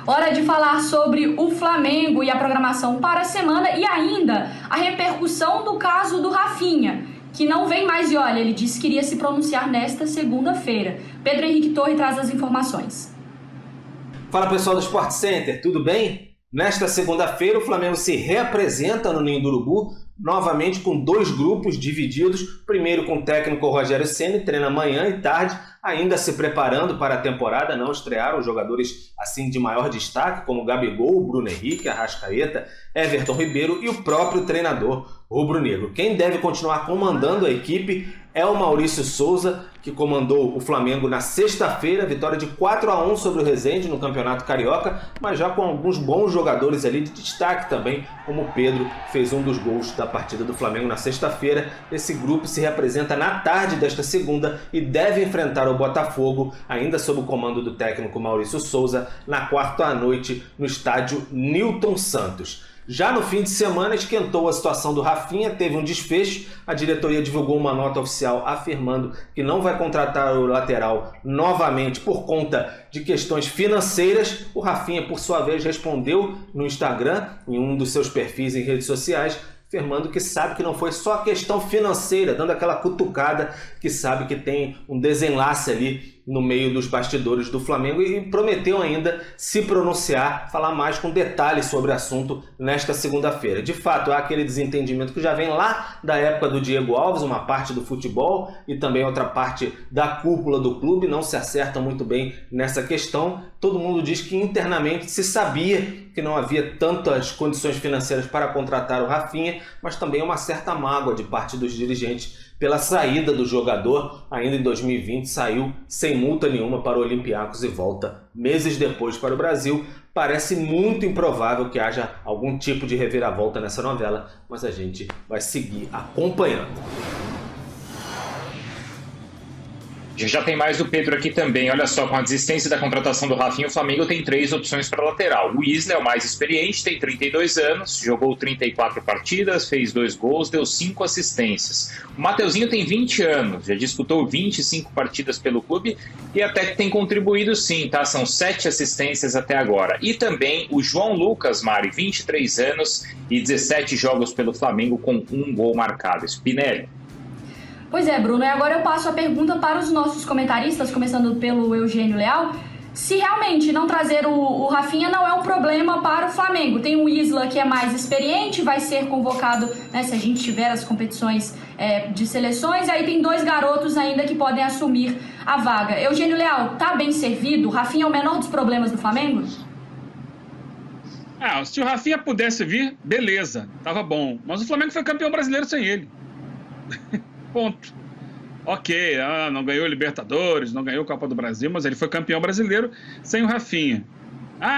Hora de falar sobre o Flamengo e a programação para a semana e ainda a repercussão do caso do Rafinha, que não vem mais e olha, ele disse que iria se pronunciar nesta segunda-feira. Pedro Henrique Torre traz as informações. Fala pessoal do Sport Center, tudo bem? Nesta segunda-feira o Flamengo se reapresenta no Ninho do Urubu, novamente com dois grupos divididos, primeiro com o técnico Rogério Ceni, treina manhã e tarde, ainda se preparando para a temporada, não estrearam jogadores assim de maior destaque, como Gabigol, Bruno Henrique, Arrascaeta, Everton Ribeiro e o próprio treinador rubro-negro. Quem deve continuar comandando a equipe é o Maurício Souza, que comandou o Flamengo na sexta-feira, vitória de 4-1 sobre o Resende no Campeonato Carioca, mas já com alguns bons jogadores ali de destaque também, como o Pedro, fez um dos gols da partida do Flamengo na sexta-feira. Esse grupo se representa na tarde desta segunda e deve enfrentar o Botafogo, ainda sob o comando do técnico Maurício Souza, na quarta à noite no estádio Newton Santos. Já no fim de semana esquentou a situação do Rafinha, teve um desfecho, a diretoria divulgou uma nota oficial afirmando que não vai contratar o lateral novamente por conta de questões financeiras. O Rafinha, por sua vez, respondeu no Instagram, em um dos seus perfis em redes sociais, afirmando que sabe que não foi só questão financeira, dando aquela cutucada que sabe que tem um desenlace ali no meio dos bastidores do Flamengo e prometeu ainda se pronunciar, falar mais com detalhes sobre o assunto nesta segunda-feira. De fato, há aquele desentendimento que já vem lá da época do Diego Alves, uma parte do futebol e também outra parte da cúpula do clube, não se acertam muito bem nessa questão. Todo mundo diz que internamente se sabia que não havia tantas condições financeiras para contratar o Rafinha, mas também uma certa mágoa de parte dos dirigentes pela saída do jogador. Ainda em 2020 saiu sem multa nenhuma para o Olympiacos e volta meses depois para o Brasil. Parece muito improvável que haja algum tipo de reviravolta nessa novela, mas a gente vai seguir acompanhando. Já tem mais do Pedro aqui também. Olha só, com a desistência da contratação do Rafinha, o Flamengo tem 3 opções para lateral. O Isla é o mais experiente, tem 32 anos, jogou 34 partidas, fez 2 gols, deu 5 assistências. O Mateuzinho tem 20 anos, já disputou 25 partidas pelo clube e até que tem contribuído sim, tá? São 7 assistências até agora. E também o João Lucas, Mari, 23 anos e 17 jogos pelo Flamengo com 1 gol marcado. Spinelli. Pois é, Bruno, e agora eu passo a pergunta para os nossos comentaristas, começando pelo Eugênio Leal. Se realmente não trazer o Rafinha não é um problema para o Flamengo. Tem o Isla, que é mais experiente, vai ser convocado, né, se a gente tiver as competições de seleções. Aí tem 2 garotos ainda que podem assumir a vaga. Eugênio Leal, tá bem servido? O Rafinha é o menor dos problemas do Flamengo? Se o Rafinha pudesse vir, beleza, tava bom. Mas o Flamengo foi campeão brasileiro sem ele. Ponto. Ok, não ganhou Libertadores, não ganhou Copa do Brasil, mas ele foi campeão brasileiro sem o Rafinha.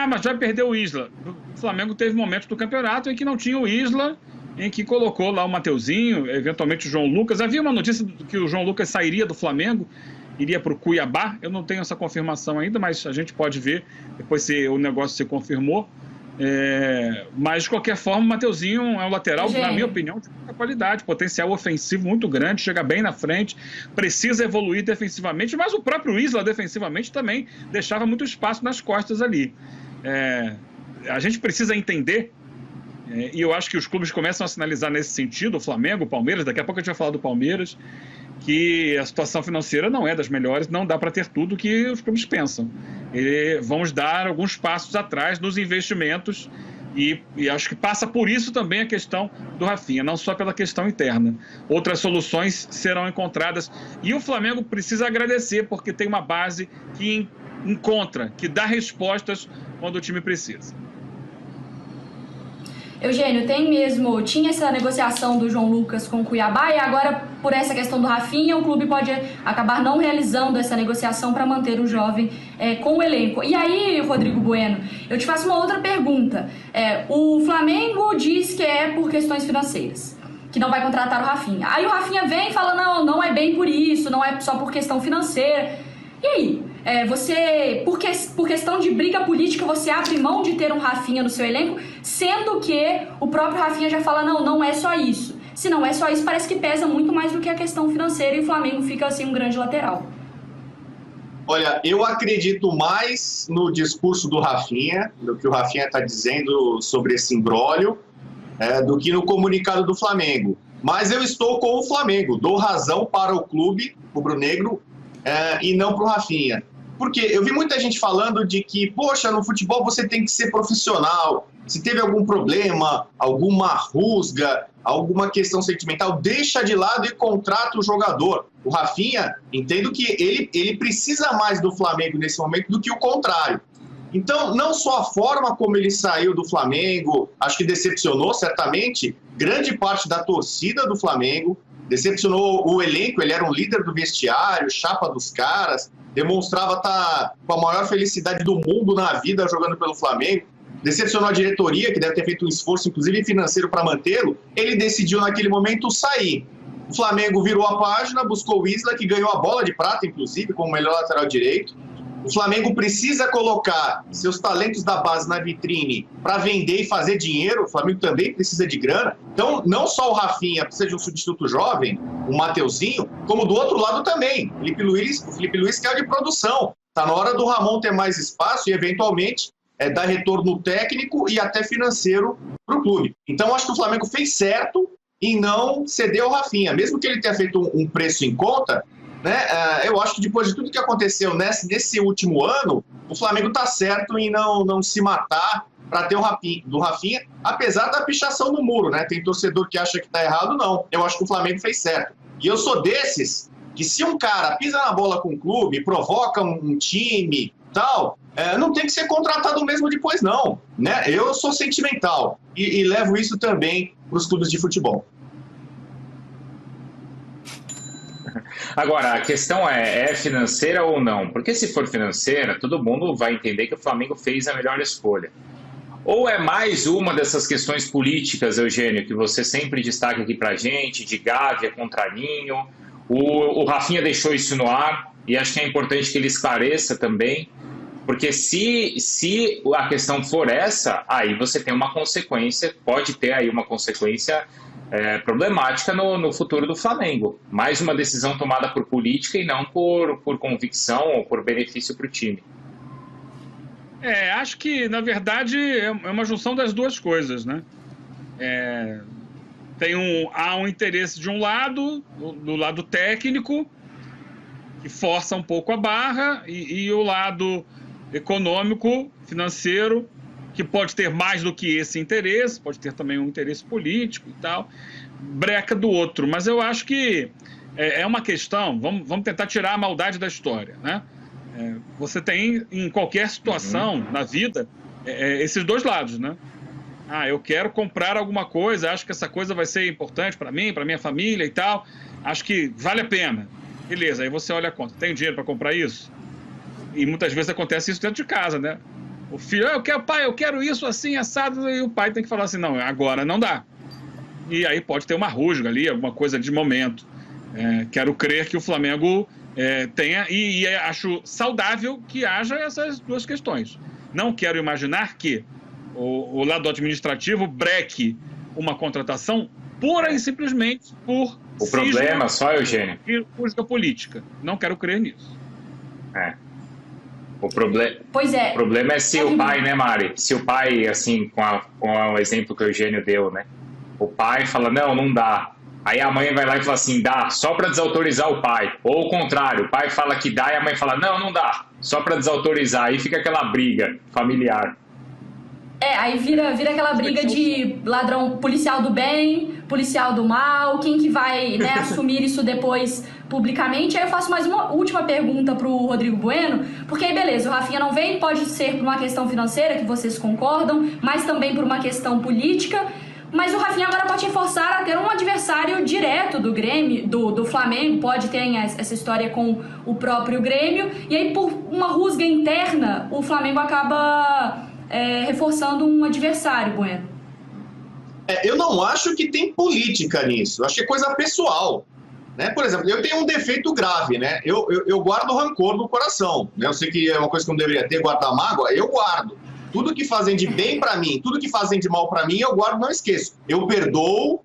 Mas vai perder o Isla. O Flamengo teve momentos do campeonato em que não tinha o Isla, em que colocou lá o Mateuzinho, eventualmente o João Lucas. Havia uma notícia de que o João Lucas sairia do Flamengo, iria para o Cuiabá. Eu não tenho essa confirmação ainda, mas a gente pode ver depois se o negócio se confirmou. Mas de qualquer forma, o Mateuzinho é um lateral, na minha opinião, de muita qualidade, potencial ofensivo muito grande, chega bem na frente, precisa evoluir defensivamente, mas o próprio Isla defensivamente também deixava muito espaço nas costas ali. A gente precisa entender, e eu acho que os clubes começam a sinalizar nesse sentido, o Flamengo, o Palmeiras, daqui a pouco a gente vai falar do Palmeiras, que a situação financeira não é das melhores, não dá para ter tudo que os clubes pensam. Vamos dar alguns passos atrás nos investimentos e acho que passa por isso também a questão do Rafinha, não só pela questão interna. Outras soluções serão encontradas e o Flamengo precisa agradecer porque tem uma base que encontra, que dá respostas quando o time precisa. Eugênio, tinha essa negociação do João Lucas com o Cuiabá e agora, por essa questão do Rafinha, o clube pode acabar não realizando essa negociação para manter o jovem com o elenco. E aí, Rodrigo Bueno, eu te faço uma outra pergunta. O Flamengo diz que é por questões financeiras, que não vai contratar o Rafinha. Aí o Rafinha vem e fala, não é bem por isso, não é só por questão financeira. E aí? Você, por questão de briga política, você abre mão de ter um Rafinha no seu elenco, sendo que o próprio Rafinha já fala, não é só isso. Se não é só isso, parece que pesa muito mais do que a questão financeira e o Flamengo fica assim um grande lateral. Olha, eu acredito mais no discurso do Rafinha, do que o Rafinha está dizendo sobre esse imbróglio, do que no comunicado do Flamengo. Mas eu estou com o Flamengo, dou razão para o clube rubro-negro e não para o Rafinha. Porque eu vi muita gente falando de que, poxa, no futebol você tem que ser profissional. Se teve algum problema, alguma rusga, alguma questão sentimental, deixa de lado e contrata o jogador. O Rafinha, entendo que ele precisa mais do Flamengo nesse momento do que o contrário. Então, não só a forma como ele saiu do Flamengo, acho que decepcionou certamente grande parte da torcida do Flamengo, decepcionou o elenco, ele era um líder do vestiário, chapa dos caras, demonstrava estar com a maior felicidade do mundo na vida jogando pelo Flamengo, decepcionou a diretoria, que deve ter feito um esforço, inclusive financeiro, para mantê-lo. Ele decidiu naquele momento sair. O Flamengo virou a página, buscou o Isla, que ganhou a bola de prata, inclusive, como melhor lateral direito. O Flamengo precisa colocar seus talentos da base na vitrine para vender e fazer dinheiro. O Flamengo também precisa de grana. Então, não só o Rafinha precisa de um substituto jovem, o Mateuzinho, como do outro lado também. O Felipe Luiz quer de produção. Está na hora do Ramon ter mais espaço e, eventualmente, dar retorno técnico e até financeiro para o clube. Então, acho que o Flamengo fez certo em não ceder ao Rafinha. Mesmo que ele tenha feito um preço em conta, né, eu acho que depois de tudo que aconteceu nesse último ano, o Flamengo está certo em não se matar para ter do Rafinha, apesar da pichação no muro, né? Tem torcedor que acha que está errado, não. Eu acho que o Flamengo fez certo. E eu sou desses que, se um cara pisa na bola com o clube, provoca um time, tal, não tem que ser contratado mesmo depois, não. Né? Eu sou sentimental e levo isso também para os clubes de futebol. Agora, a questão é financeira ou não? Porque se for financeira, todo mundo vai entender que o Flamengo fez a melhor escolha. Ou é mais uma dessas questões políticas, Eugênio, que você sempre destaca aqui pra gente, de Gávea contra Ninho. O Rafinha deixou isso no ar e acho que é importante que ele esclareça também, porque se a questão for essa, aí você tem uma consequência, pode ter aí uma consequência problemática no futuro do Flamengo. Mais uma decisão tomada por política e não por convicção ou por benefício para o time. Acho que, na verdade, é uma junção das duas coisas, né? Há um interesse de um lado, do lado técnico, que força um pouco a barra, e o lado econômico, financeiro, que pode ter mais do que esse interesse, pode ter também um interesse político e tal, breca do outro. Mas eu acho que é uma questão, vamos tentar tirar a maldade da história, né? Você tem, em qualquer situação na vida, esses dois lados, né? Eu quero comprar alguma coisa, acho que essa coisa vai ser importante para mim, para minha família e tal, acho que vale a pena. Beleza, aí você olha a conta, tem dinheiro para comprar isso? E muitas vezes acontece isso dentro de casa, né? O filho, eu quero isso assim, assado, e o pai tem que falar assim, não, agora não dá. E aí pode ter uma rusga ali, alguma coisa de momento. Quero crer que o Flamengo tenha, e acho saudável que haja essas duas questões. Não quero imaginar que o lado administrativo breque uma contratação pura e simplesmente por... O problema só, Eugênio? E rusga política. Não quero crer nisso. O problema é se o pai, né, Mari? Se o pai, assim, com o exemplo que o Eugênio deu, né? O pai fala, não dá. Aí a mãe vai lá e fala assim, dá, só para desautorizar o pai. Ou o contrário, o pai fala que dá e a mãe fala, não dá, só para desautorizar. Aí fica aquela briga familiar. Aí vira aquela briga de ladrão, policial do bem, policial do mal, quem que vai, né, assumir isso depois publicamente. Aí eu faço mais uma última pergunta pro Rodrigo Bueno, porque aí beleza, o Rafinha não vem, pode ser por uma questão financeira, que vocês concordam, mas também por uma questão política, mas o Rafinha agora pode forçar a ter um adversário direto do Grêmio, do Flamengo, pode ter essa história com o próprio Grêmio, e aí por uma rusga interna, o Flamengo acaba... reforçando um adversário, Bueno. Eu não acho que tem política nisso. Eu acho que é coisa pessoal. Né? Por exemplo, eu tenho um defeito grave, né? Eu guardo rancor no coração. Né? Eu sei que é uma coisa que eu não deveria ter, guardar mágoa, eu guardo. Tudo que fazem de bem pra mim, tudo que fazem de mal pra mim, eu guardo, não esqueço. Eu perdoo,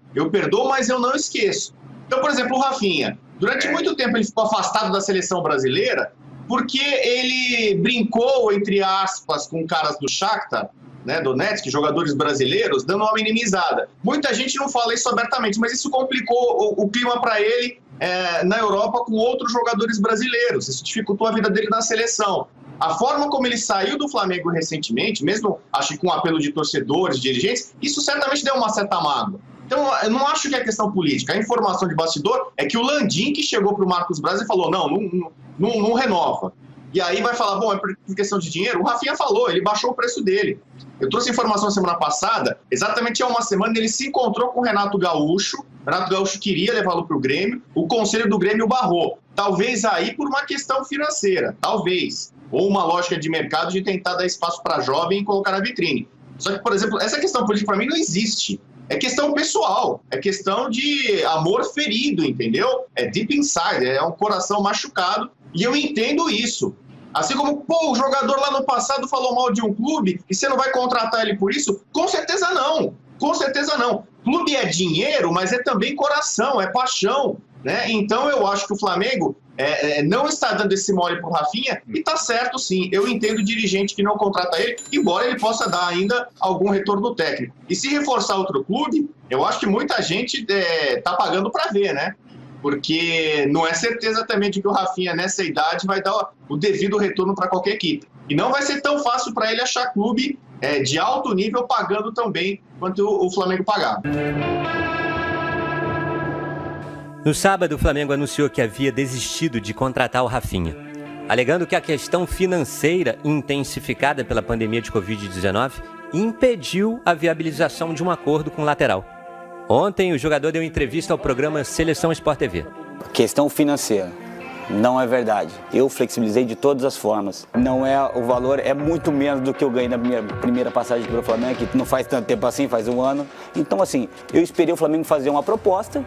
mas eu não esqueço. Então, por exemplo, o Rafinha. Durante muito tempo ele ficou afastado da seleção brasileira porque ele brincou, entre aspas, com caras do Shakhtar, né, Donetsk, jogadores brasileiros, dando uma minimizada. Muita gente não fala isso abertamente, mas isso complicou o clima para ele na Europa com outros jogadores brasileiros. Isso dificultou a vida dele na seleção. A forma como ele saiu do Flamengo recentemente, mesmo acho que com o apelo de torcedores, dirigentes, isso certamente deu uma certa mágoa. Então, eu não acho que é questão política. A informação de bastidor é que o Landim que chegou para o Marcos Braz e falou, não renova. E aí vai falar, bom, é por questão de dinheiro? O Rafinha falou, ele baixou o preço dele. Eu trouxe informação semana passada, exatamente há uma semana ele se encontrou com o Renato Gaúcho. O Renato Gaúcho queria levá-lo para o Grêmio, o conselho do Grêmio barrou. Talvez aí por uma questão financeira, talvez. Ou uma lógica de mercado de tentar dar espaço para jovem e colocar na vitrine. Só que, por exemplo, essa questão política para mim não existe. É questão pessoal, é questão de amor ferido, entendeu? É deep inside, é um coração machucado. E eu entendo isso. Assim como, o jogador lá no passado falou mal de um clube e você não vai contratar ele por isso? Com certeza não. Com certeza não. Clube é dinheiro, mas é também coração, é paixão, né? Então eu acho que o Flamengo não está dando esse mole pro Rafinha e tá certo sim. Eu entendo o dirigente que não contrata ele, embora ele possa dar ainda algum retorno técnico. E se reforçar outro clube, eu acho que muita gente tá pagando para ver, né? Porque não é certeza também de que o Rafinha, nessa idade, vai dar o devido retorno para qualquer equipe. E não vai ser tão fácil para ele achar clube de alto nível pagando tão bem quanto o Flamengo pagava. No sábado, o Flamengo anunciou que havia desistido de contratar o Rafinha, alegando que a questão financeira, intensificada pela pandemia de Covid-19, impediu a viabilização de um acordo com o lateral. Ontem, o jogador deu entrevista ao programa Seleção Sport TV. Questão financeira. Não é verdade. Eu flexibilizei de todas as formas. Não é, o valor é muito menos do que eu ganhei na primeira passagem pelo Flamengo, que não faz tanto tempo assim, faz um ano. Então, assim, eu esperei o Flamengo fazer uma proposta,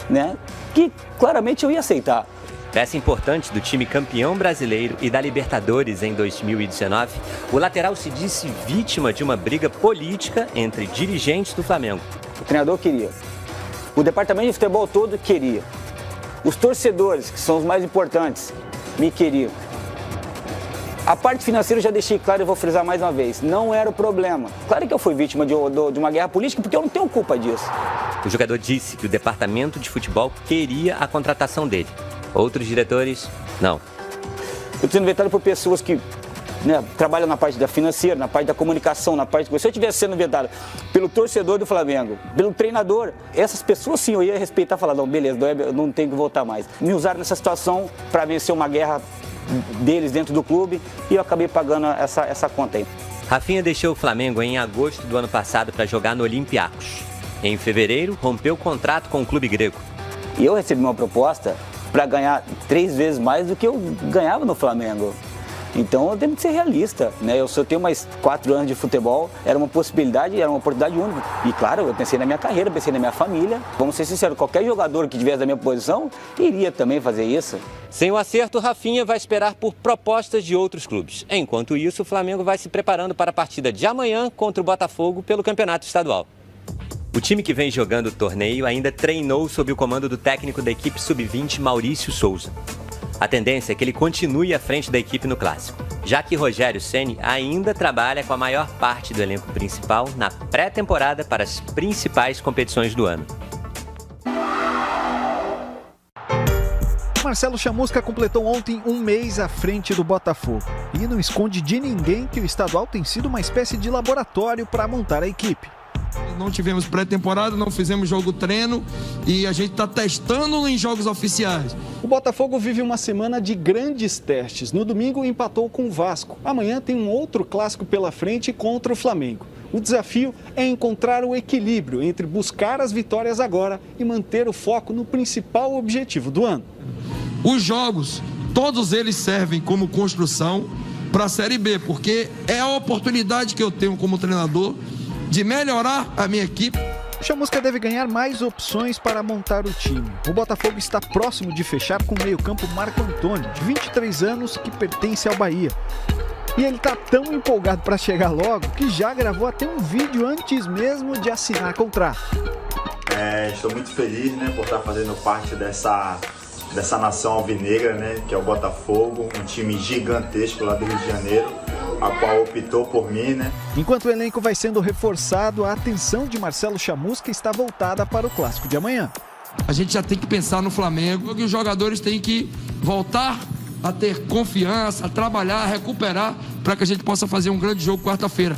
né, que claramente eu ia aceitar. Peça importante do time campeão brasileiro e da Libertadores em 2019, o lateral se disse vítima de uma briga política entre dirigentes do Flamengo. O treinador queria. O departamento de futebol todo queria. Os torcedores, que são os mais importantes, me queriam. A parte financeira eu já deixei claro e vou frisar mais uma vez. Não era o problema. Claro que eu fui vítima de uma guerra política porque eu não tenho culpa disso. O jogador disse que o departamento de futebol queria a contratação dele. Outros diretores, não. Eu estou sendo vetado por pessoas que trabalham na parte da financeira, na parte da comunicação, na parte... Se eu estivesse sendo vetado pelo torcedor do Flamengo, pelo treinador, essas pessoas sim eu ia respeitar e falar, não, beleza, eu não tenho que voltar mais. Me usaram nessa situação para vencer uma guerra deles dentro do clube e eu acabei pagando essa conta aí. Rafinha deixou o Flamengo em agosto do ano passado para jogar no Olympiacos. Em fevereiro, rompeu o contrato com o clube grego. E eu recebi uma proposta para ganhar 3 vezes mais do que eu ganhava no Flamengo. Então eu tenho que ser realista, né? Eu tenho mais 4 anos de futebol, era uma possibilidade, era uma oportunidade única. E claro, eu pensei na minha carreira, pensei na minha família. Vamos ser sinceros, qualquer jogador que tivesse na minha posição iria também fazer isso. Sem o acerto, Rafinha vai esperar por propostas de outros clubes. Enquanto isso, o Flamengo vai se preparando para a partida de amanhã contra o Botafogo pelo Campeonato Estadual. O time que vem jogando o torneio ainda treinou sob o comando do técnico da equipe sub-20, Maurício Souza. A tendência é que ele continue à frente da equipe no Clássico, já que Rogério Ceni ainda trabalha com a maior parte do elenco principal na pré-temporada para as principais competições do ano. Marcelo Chamusca completou ontem 1 mês à frente do Botafogo. E não esconde de ninguém que o estadual tem sido uma espécie de laboratório para montar a equipe. Não tivemos pré-temporada, não fizemos jogo treino e a gente está testando em jogos oficiais. O Botafogo vive uma semana de grandes testes. No domingo empatou com o Vasco. Amanhã tem um outro clássico pela frente contra o Flamengo. O desafio é encontrar o equilíbrio entre buscar as vitórias agora e manter o foco no principal objetivo do ano. Os jogos, todos eles servem como construção para a Série B, porque é a oportunidade que eu tenho como treinador de melhorar a minha equipe. O Chamusca deve ganhar mais opções para montar o time. O Botafogo está próximo de fechar com o meio-campo Marco Antônio, de 23 anos, que pertence ao Bahia. E ele está tão empolgado para chegar logo que já gravou até um vídeo antes mesmo de assinar contrato. Estou muito feliz, por estar fazendo parte dessa dessa nação alvinegra, né, que é o Botafogo, um time gigantesco lá do Rio de Janeiro, a qual optou por mim, né? Enquanto o elenco vai sendo reforçado, a atenção de Marcelo Chamusca está voltada para o clássico de amanhã. A gente já tem que pensar no Flamengo e os jogadores têm que voltar a ter confiança, a trabalhar, a recuperar para que a gente possa fazer um grande jogo quarta-feira.